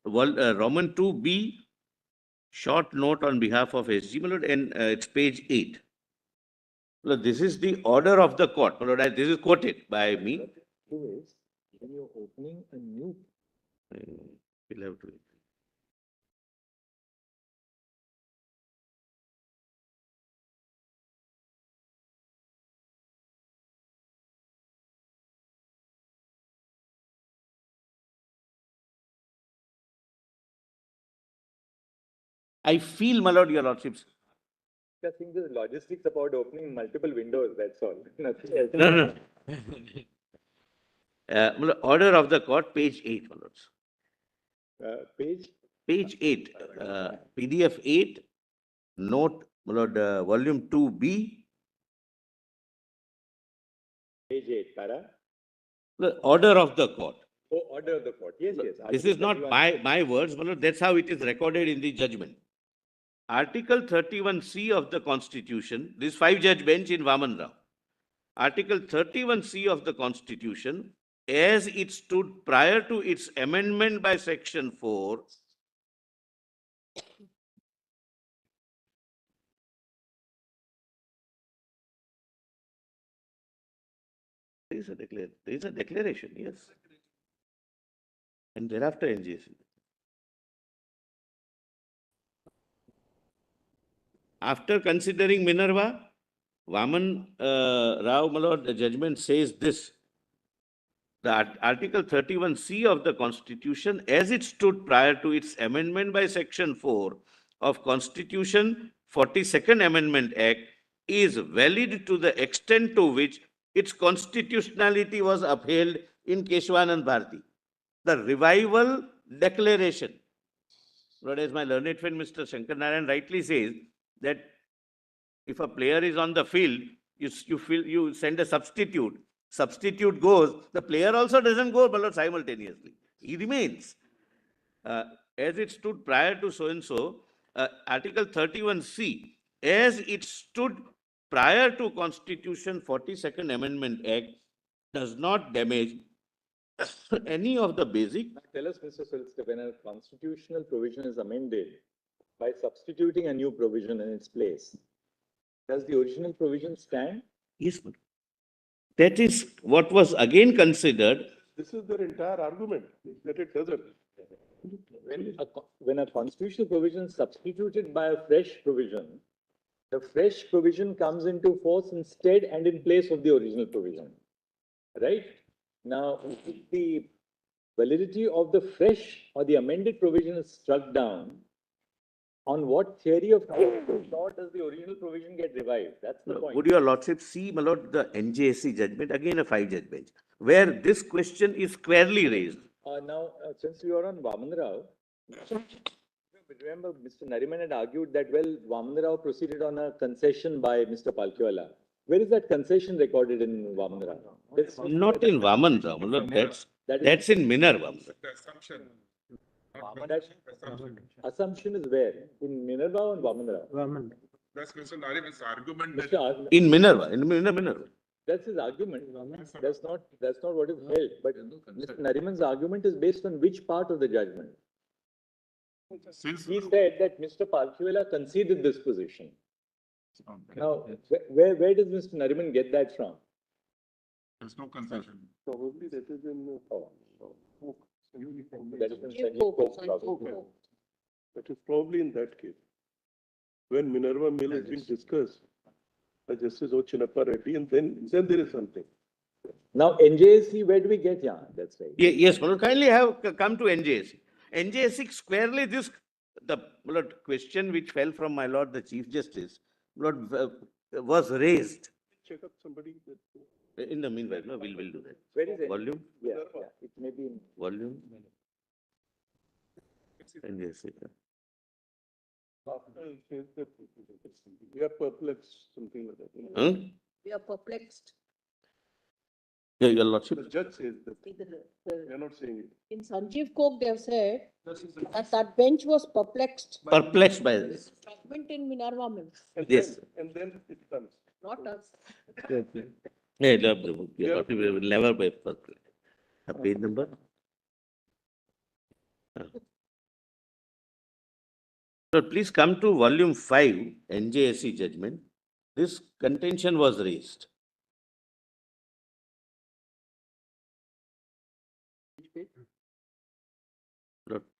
Roman 2B, short note on behalf of SG, my lord, and it's page 8. Lord, this is the order of the court. My lord, this is quoted by me. Two is when you're opening a new. We'll have to. I feel, my lord, your lordships. I think the logistics about opening multiple windows, that's all. Nothing else. No. My lord, order of the court, page 8, my lords. Page, Page 8, PDF 8, note, my lord, volume 2B, page 8, para. the order of the court. Oh, order of the court. Yes, yes. This Article is not 31. my words, my lord, that's how it is recorded in the judgment. Article 31C of the Constitution, this 5-judge bench in Vaman Rao. Article 31C of the Constitution, as it stood prior to its amendment by Section 4, there is a declaration, yes. And thereafter NGSC. After considering Minerva, Vaman Rao, my lord, the judgment says this. The Article 31C of the Constitution, as it stood prior to its amendment by Section 4 of Constitution 42nd Amendment Act, is valid to the extent to which its constitutionality was upheld in Keshwanand Bharti. The revival declaration. Lord, as my learned friend Mr. Shankar Narayan rightly says, that if a player is on the field, you send a substitute. Substitute goes, the player also doesn't go, but simultaneously. He remains. As it stood prior to so-and-so, Article 31C, as it stood prior to Constitution 42nd Amendment Act does not damage any of the basic. Now tell us, Mr. Solicitor, when a constitutional provision is amended by substituting a new provision in its place, does the original provision stand? Yes, madam. That is what was again considered. This is their entire argument, that it doesn't. When a constitutional provision is substituted by a fresh provision, the fresh provision comes into force instead and in place of the original provision. Right? Now, if the validity of the fresh or the amended provision is struck down, on what theory of law does the original provision get revived? That's the point. Would your lordship see, my lord, the NJSC judgment, again a 5-judge bench, where this question is squarely raised? Now, since you are on Vaman Rao, remember Mr. Nariman had argued that, well, Vaman Rao proceeded on a concession by Mr. Palkhiwala. Where is that concession recorded in Vaman Rao? Not in Vaman Rao, my lord, that's in Minerva. That assumption is where? In Minerva or in Vaman Rao? That's Mr. Nariman's argument. In Minerva. That's his argument. That's not what is held. But Mr. Nariman's argument is based on which part of the judgment? He said that Mr. Palkhiwala conceded this position. Now, where does Mr. Nariman get that from? There's no concession. Probably that is in. That is in Sanjeev Coke's problem. That is probably in that case. When Minerva Mill has been discussed by Justice O. Chinnappa Reddy, and then there is something. Now, NJSC, where do we get? Yeah, that's right. Yes, my lord, kindly have come to NJSC. NJSC squarely the my lord, question which fell from my lord, the Chief Justice, lord, was raised. Check up somebody. In the meanwhile, no, we'll do that. Where is it? Volume? Yeah, it may be in. Volume? NJSC. We are perplexed, something like that. Huh? We are perplexed. Yeah, your lordship. The judge says that. We are not saying it. In Sanjeev Coke, they have said that bench was perplexed. Perplexed by this. Judgment in Minerva Mills, Yes. And then it comes. not us. Yeah, your lordship will never be perplexed. A page number? So please come to volume 5, NJSC judgment. This contention was raised.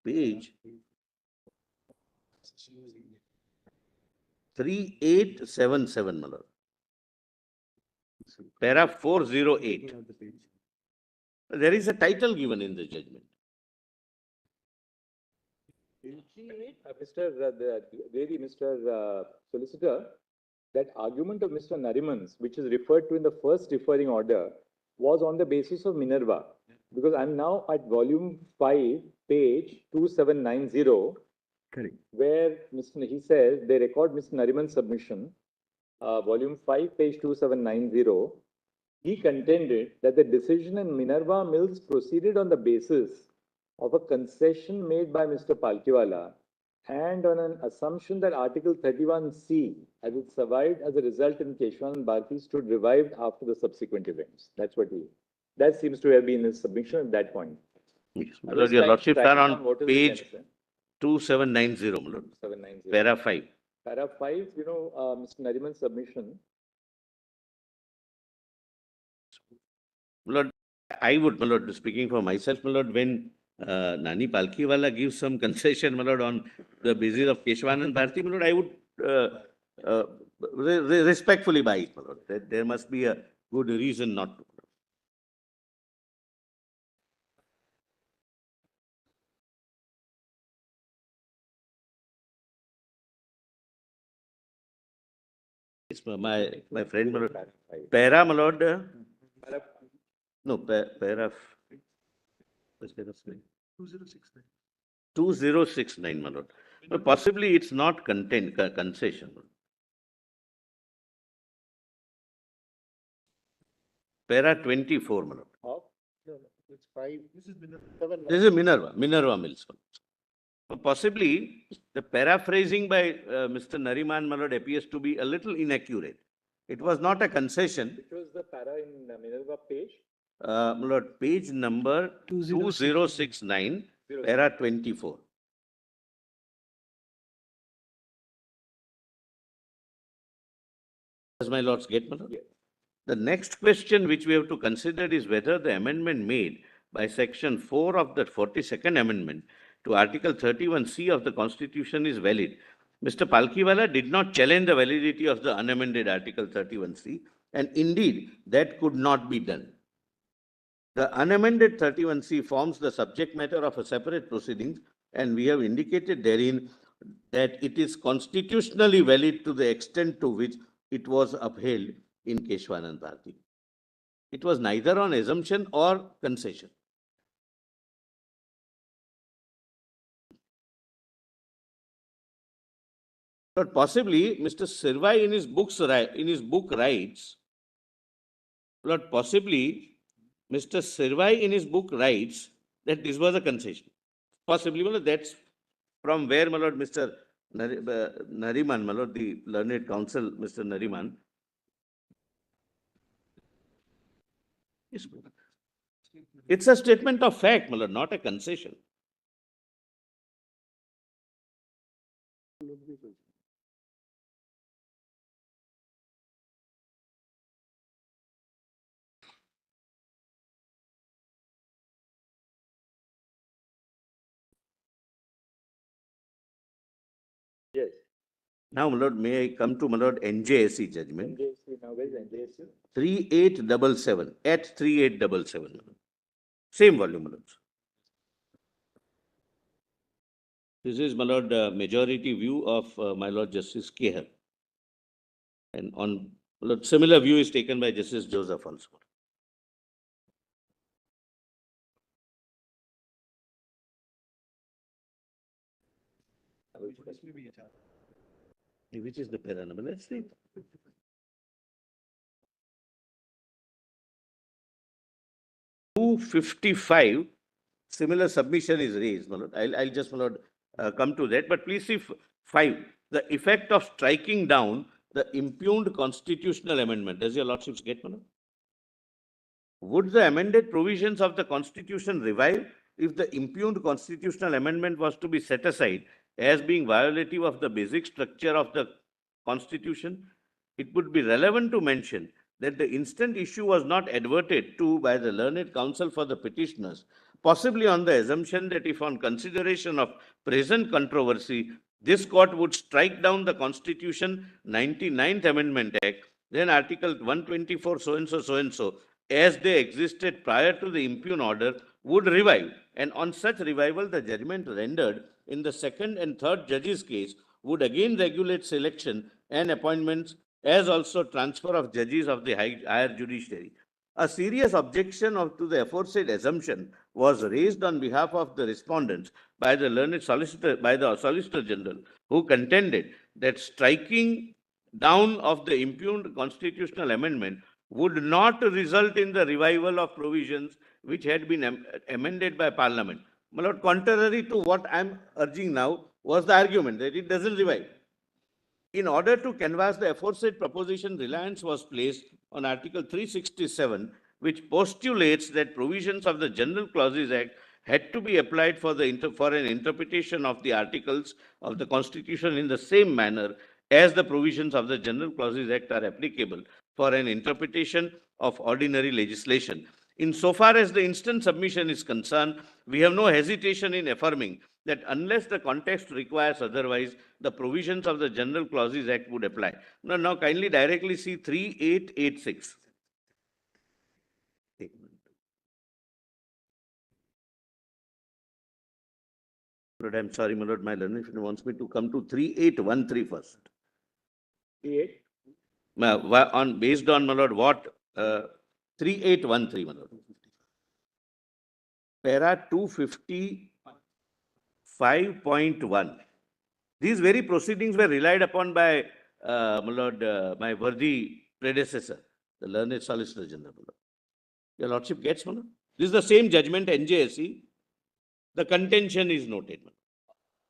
Page 3877, my lord. Para 408. There is a title given in the judgment. Mr. Solicitor, that argument of Mr. Nariman's, which is referred to in the first referring order, was on the basis of Minerva. Because I'm now at volume 5, page 2790. Correct. Where he says they record Mr. Nariman's submission, volume 5, page 2790. He contended that the decision in Minerva Mills proceeded on the basis of a concession made by Mr. Palkhiwala and on an assumption that Article 31C, as it survived as a result in Keshwan and Bharti, stood revived after the subsequent events. That seems to have been his submission at that point. Yes, my lord, your lordship are on page 2790, my lord. 790. Para 5. Para 5, Mr. Nariman's submission. My lord, I would, my lord, speaking for myself, my lord, when Nani Palkhiwala gives some concession, my lord, on the basis of Keshwan and Bharti, my lord, I would respectfully buy it, my lord. There must be a good reason not to. Yes, my friend, my lord, para, my lord, no, para, 2069, my lord. But possibly it's not concession. Para 24, my lord. It's 5. This is Minerva Mills. Possibly the paraphrasing by Mr. Nariman, my lord, appears to be a little inaccurate. It was not a concession. Which was the para in Minerva page? My lord, page number 2069, para 24. Does my lords get, my lord? Yes. The next question which we have to consider is whether the amendment made by section 4 of the 42nd amendment to Article 31C of the Constitution is valid. Mr. Palkiwala did not challenge the validity of the unamended Article 31C, and indeed that could not be done. The unamended 31C forms the subject matter of a separate proceedings, and we have indicated therein that it is constitutionally valid to the extent to which it was upheld in Keshwanand Bharti. It was neither on assumption or concession. But possibly Mr. Sirvai in his book writes, but possibly Mr. Sirvai in his book writes that this was a concession. Possibly, my lord, that's from where, my lord, Mr. Nariman, my lord, the learned counsel, Mr. Nariman. It's a statement of fact, my lord, not a concession. Yes. Now, my lord, may I come to, my lord, NJSC judgment? NJSC, now where is NJSC? 3877, at 3877. Same volume, my lord. This is, my lord, majority view of my lord Justice Kehar. And on, my lord, similar view is taken by Justice Joseph also. Which is the para number? Let's see. Two 55, similar submission is raised, my lord. I'll just, my lord, come to that. But please see 5, the effect of striking down the impugned constitutional amendment. Does your lordships get, my lord? Would the amended provisions of the Constitution revive if the impugned constitutional amendment was to be set aside as being violative of the basic structure of the Constitution? It would be relevant to mention that the instant issue was not adverted to by the learned counsel for the petitioners, possibly on the assumption that if on consideration of present controversy, this court would strike down the Constitution 99th Amendment Act, then Article 124 so and so, as they existed prior to the impugned order, would revive. And on such revival, the judgment rendered in the second and third judges' case would again regulate selection and appointments, as also transfer of judges of the higher judiciary. A serious objection to the aforesaid assumption was raised on behalf of the respondents by the learned solicitor, by the Solicitor General, who contended that striking down of the impugned constitutional amendment would not result in the revival of provisions which had been amended by Parliament. My lord, contrary to what I am urging now was the argument that it doesn't revive. In order to canvass the aforesaid proposition, reliance was placed on Article 367, which postulates that provisions of the General Clauses Act had to be applied for an interpretation of the articles of the Constitution in the same manner as the provisions of the General Clauses Act are applicable for an interpretation of ordinary legislation. Insofar as the instant submission is concerned, we have no hesitation in affirming that unless the context requires otherwise, the provisions of the General Clauses Act would apply. Now kindly directly see 3886. But I'm sorry, my lord, my learned wants me to come to 3813 first. 38? Based on, my lord, what? 3813, my lord. Para 255.1. These very proceedings were relied upon by, my lord, my worthy predecessor, the learned Solicitor General. Your lordship gets, my lord? This is the same judgment, NJSC. The contention is noted, my lord.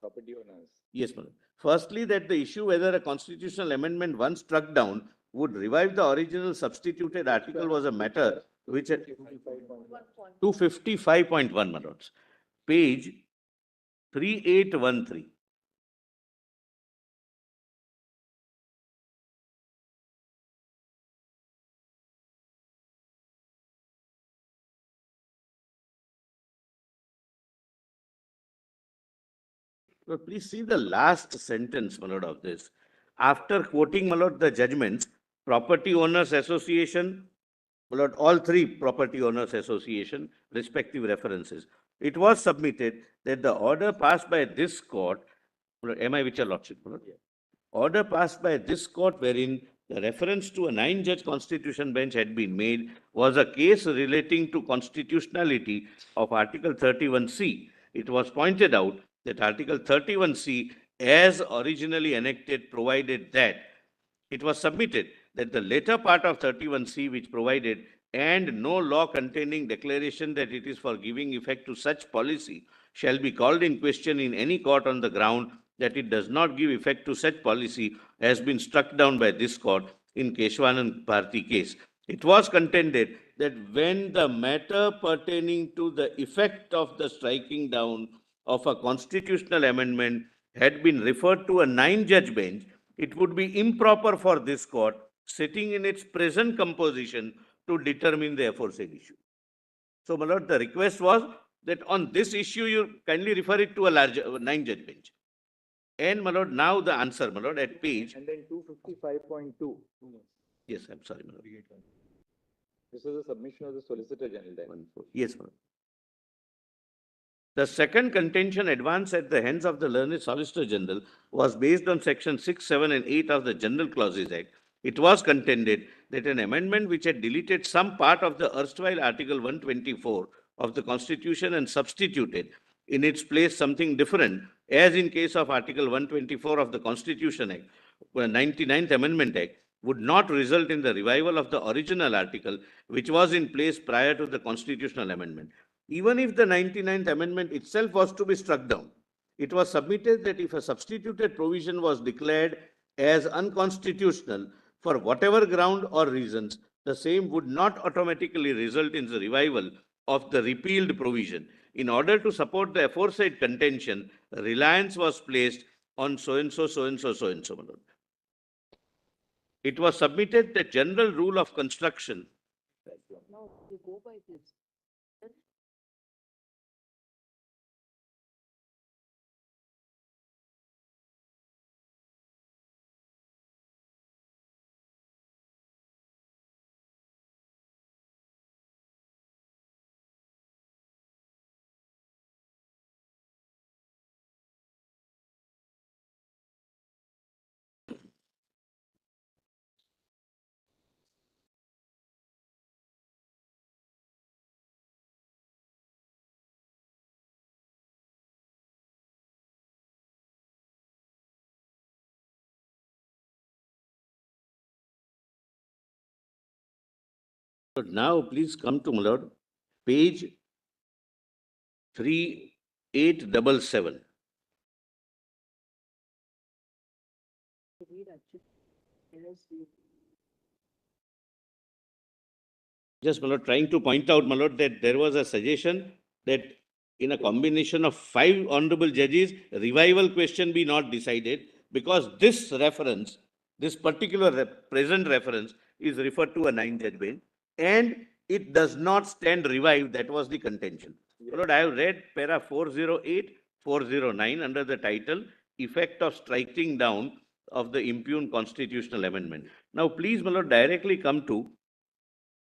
Property owners. Yes, my lord. Firstly, that the issue whether a constitutional amendment once struck down would revive the original substituted article was a matter which at 255.1, my lords, page 3813. Well, please see the last sentence, my lord, of this. After quoting, my lord, the judgments, Property Owners Association, my lord, all three Property Owners Association, respective references, it was submitted that the order passed by this court, my lord, am I with your lordship, my lord? Order passed by this court wherein the reference to a 9-judge constitution bench had been made was a case relating to constitutionality of Article 31C. It was pointed out that Article 31C, as originally enacted, provided that it was submitted that the later part of 31C, which provided and no law containing declaration that it is for giving effect to such policy shall be called in question in any court on the ground that it does not give effect to such policy, has been struck down by this court in Keshwanand Bharti case. It was contended that when the matter pertaining to the effect of the striking down of a constitutional amendment had been referred to a 9-judge bench, it would be improper for this court, sitting in its present composition, to determine the aforesaid issue. So, my lord, the request was that on this issue, you kindly refer it to a large 9-judge bench. And, my lord, now the answer, my lord, at page. And then 255.2. Yes, I'm sorry, my lord. This was a submission of the Solicitor General then. Yes, my lord. The second contention advanced at the hands of the learned Solicitor General was based on section 6, 7, and 8 of the General Clauses Act. It was contended that an amendment which had deleted some part of the erstwhile Article 124 of the Constitution and substituted in its place something different, as in case of Article 124 of the Constitution Act, 99th Amendment Act, would not result in the revival of the original article which was in place prior to the constitutional amendment. Even if the 99th Amendment itself was to be struck down, it was submitted that if a substituted provision was declared as unconstitutional for whatever ground or reasons, the same would not automatically result in the revival of the repealed provision. In order to support the aforesaid contention, reliance was placed on so-and-so, so-and-so, so-and-so. It was submitted the general rule of construction. Now, you go by this. Now, please come to, my lord, page 3877. Just, my lord, trying to point out, my lord, that there was a suggestion that in a combination of 5 honorable judges, revival question be not decided, because this reference, this particular present reference, is referred to a 9-judge bench, and it does not stand revived. That was the contention. My lord, I have read para 408, 409 under the title Effect of Striking Down of the Impugned Constitutional Amendment. Now, please, my lord, directly come to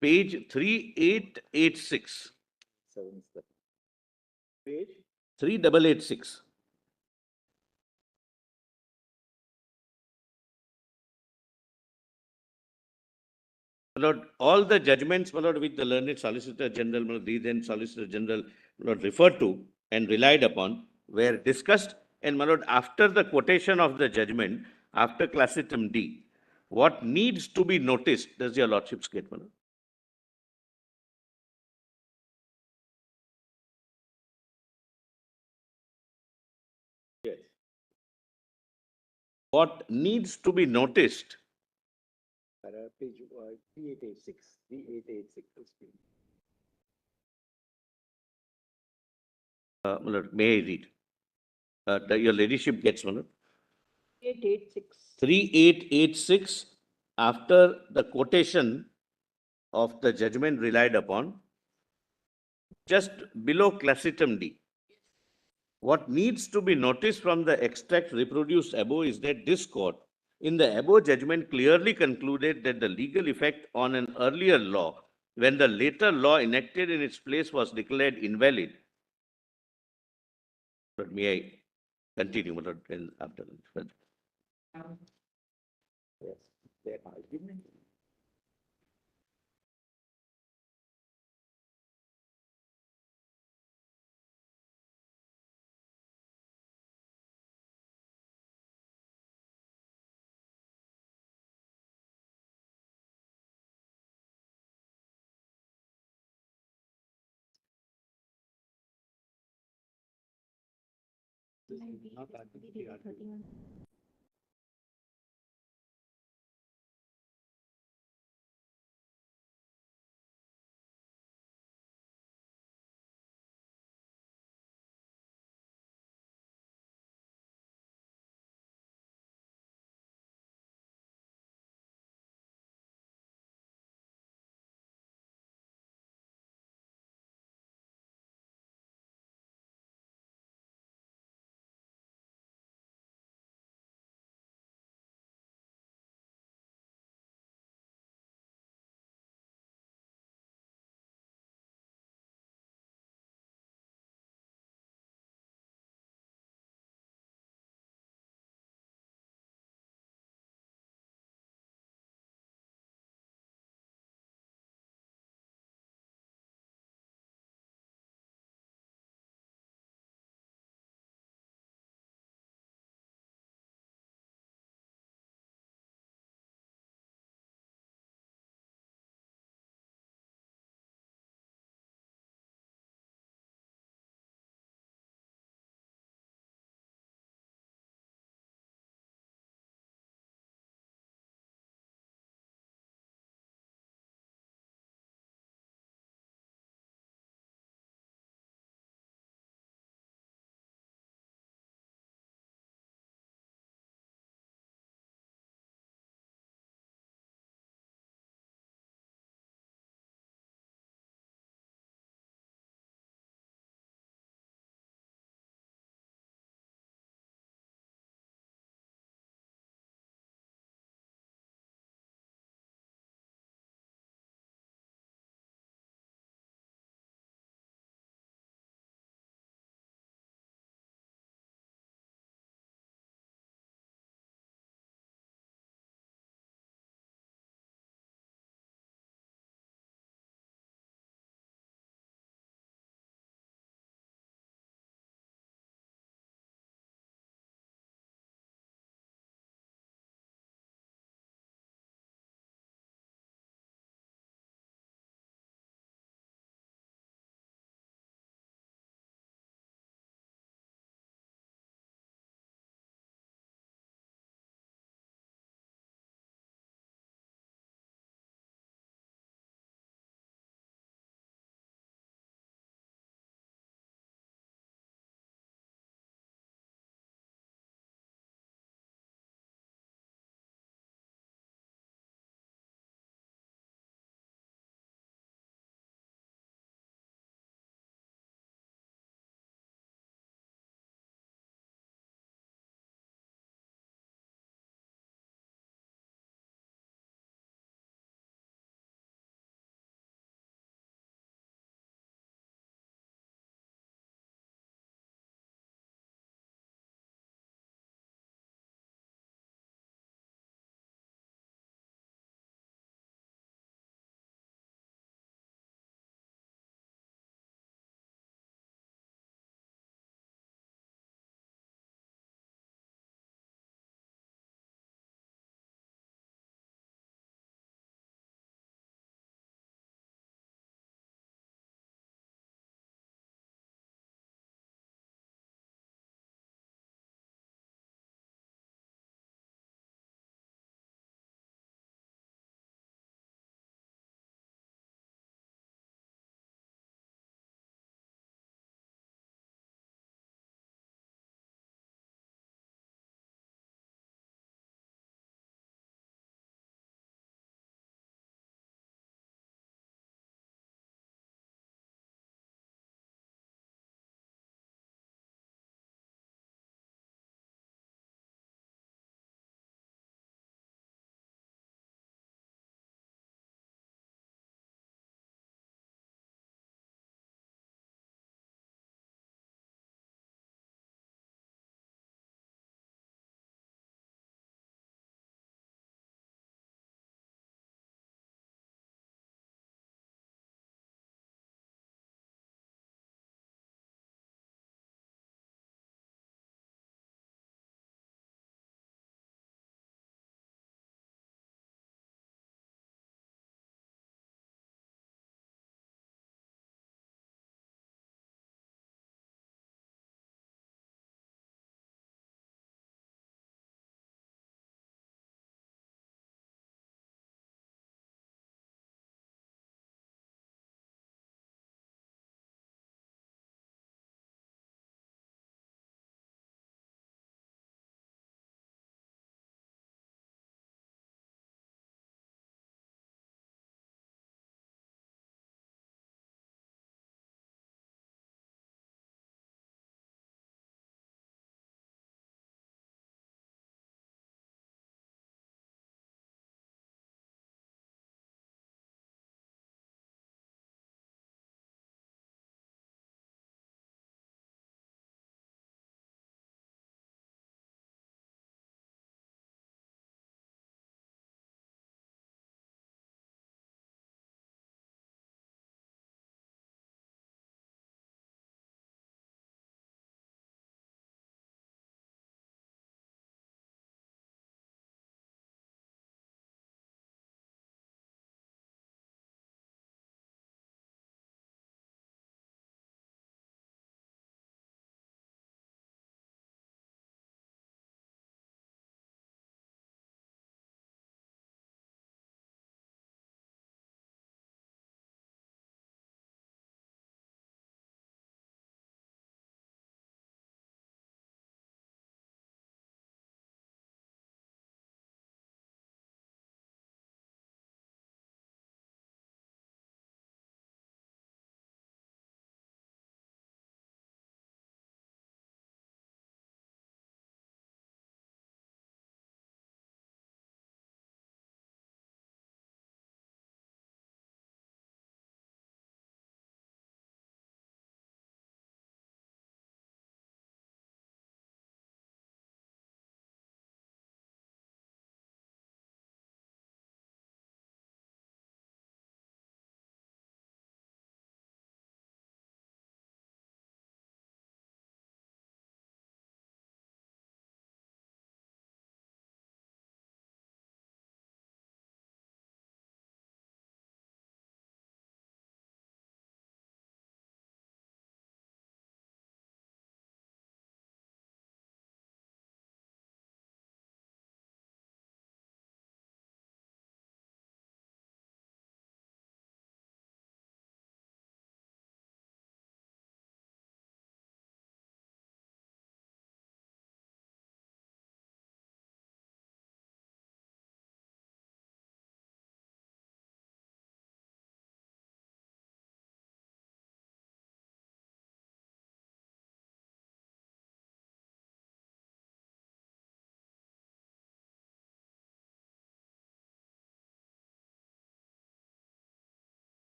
page 3886. Page 3886. My lord, all the judgments, my lord, which the learned Solicitor General, my lord, the then Solicitor General, my lord, referred to and relied upon were discussed. And, my lord, after the quotation of the judgment, after classitum D, what needs to be noticed, does your lordship state, my lord? Yes. What needs to be noticed Page 3886, 3886. My lord, may I read? Your ladyship gets, my lord. 886. 3886, after the quotation of the judgment relied upon, just below classitum D. What needs to be noticed from the extract reproduced above is that this court, in the above judgment, clearly concluded that the legal effect on an earlier law, when the later law enacted in its place was declared invalid. But may I continue, my lord, and after that? Yes, their argument. Not 31.